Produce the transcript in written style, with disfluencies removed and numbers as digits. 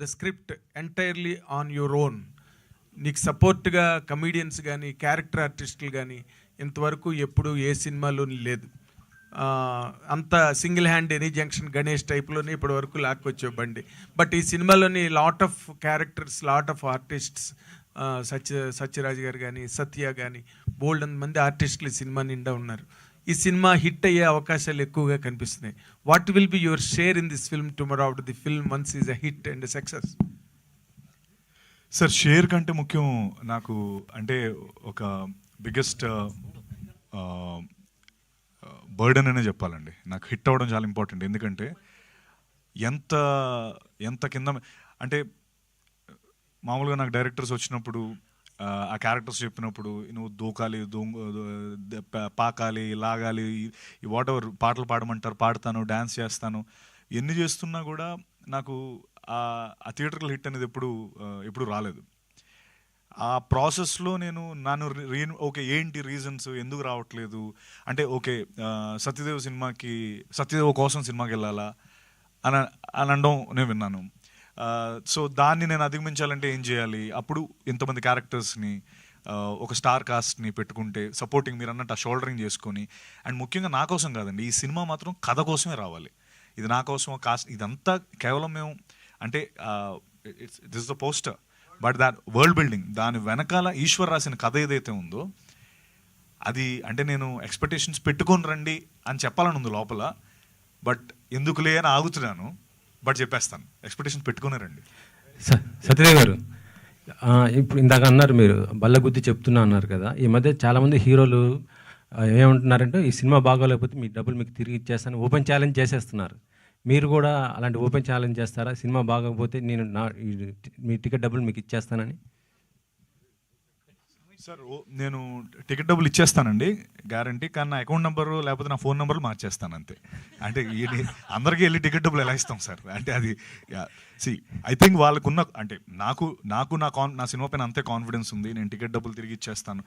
The script entirely on your own. నీకు సపోర్ట్గా comedians కానీ క్యారెక్టర్ ఆర్టిస్టులు కానీ ఇంతవరకు ఎప్పుడు ఏ సినిమాలోని లేదు. అంత సింగిల్ హ్యాండ్ ఎనీ జంక్షన్ గణేష్ టైప్లోనే ఇప్పటి వరకు లాక్కొచ్చే బండి. బట్ ఈ సినిమాలోని lot of characters, lot of artists, Sathyaraj garu కానీ, సత్య కానీ, బోల్డ్ మంది ఆర్టిస్టులు ఈ సినిమా నిండా ఉన్నారు. ఈ సినిమా హిట్ అయ్యే అవకాశాలు ఎక్కువగా కనిపిస్తున్నాయి. What will be your share in this film tomorrow after the film once is a hit and success? Sir, share కంటే ముఖ్యం నాకు అంటే ఒక బిగ్గెస్ట్ బర్డెన్ అనే చెప్పాలండి. నాకు హిట్ అవ్వడం చాలా ఇంపార్టెంట్. ఎందుకంటే ఎంత ఎంత కింద అంటే మామూలుగా నాకు డైరెక్టర్స్ వచ్చినప్పుడు ఆ క్యారెక్టర్స్ చెప్పినప్పుడు నువ్వు దూకాలి, పాకాలి, లాగాలి, వాట్ ఎవర్ పాటలు పాడమంటారు పాడతాను, డ్యాన్స్ చేస్తాను. ఎన్ని చేస్తున్నా కూడా నాకు ఆ థియేటర్లో హిట్ అనేది ఎప్పుడు రాలేదు. ఆ ప్రాసెస్లో నేను ఓకే ఏంటి రీజన్స్, ఎందుకు రావట్లేదు అంటే, ఓకే సత్యదేవ్ కోసం సినిమాకి వెళ్ళాలా అని అనడం నేను విన్నాను. సో దాన్ని నేను అధిగమించాలంటే ఏం చేయాలి? అప్పుడు ఇంతమంది క్యారెక్టర్స్ని, ఒక స్టార్ కాస్ట్ని పెట్టుకుంటే సపోర్టింగ్, మీరు అన్నట్టు ఆ షోల్డరింగ్ చేసుకొని, అండ్ ముఖ్యంగా నా కోసం కాదండి, ఈ సినిమా మాత్రం కథ కోసమే రావాలి. ఇది నా కోసం కాస్ట్, ఇదంతా కేవలం మేము అంటే this the poster, but that world building, దాని వెనకాల ఈశ్వర్ రాసిన కథ ఏదైతే ఉందో అది అంటే నేను ఎక్స్పెక్టేషన్స్ పెట్టుకొని రండి అని చెప్పాలని ఉంది లోపల. బట్ ఎందుకులే అని ఆగుతున్నాను. బట్ చెప్పేస్తాను, ఎక్స్పెక్టేషన్స్ పెట్టుకునే రండి. సత్యదేవ్ గారు, ఇప్పుడు ఇందాక అన్నారు మీరు బల్లగుద్ది చెప్తున్నా అన్నారు కదా. ఈ మధ్య చాలామంది హీరోలు ఏమంటున్నారంటే, ఈ సినిమా బాగోలేకపోతే మీ డబ్బులు మీకు తిరిగి ఇచ్చేస్తాను, ఓపెన్ ఛాలెంజ్ చేసేస్తున్నారు. మీరు కూడా అలాంటి ఓపెన్ ఛాలెంజ్ చేస్తారా? సినిమా బాగోకపోతే మీ టికెట్ డబ్బులు మీకు ఇచ్చేస్తానని. సార్, నేను టికెట్ డబ్బులు ఇచ్చేస్తానండి, గ్యారంటీ. కానీ నా అకౌంట్ నెంబరు లేకపోతే నా ఫోన్ నెంబర్లు మార్చేస్తాను అంతే. అంటే అందరికీ వెళ్ళి టికెట్ డబ్బులు ఎలా ఇస్తాం సార్? అంటే అది ఐ థింక్ వాళ్ళకున్న అంటే నాకు నా సినిమా పైన అంతే కాన్ఫిడెన్స్ ఉంది. నేను టికెట్ డబ్బులు తిరిగి ఇచ్చేస్తాను.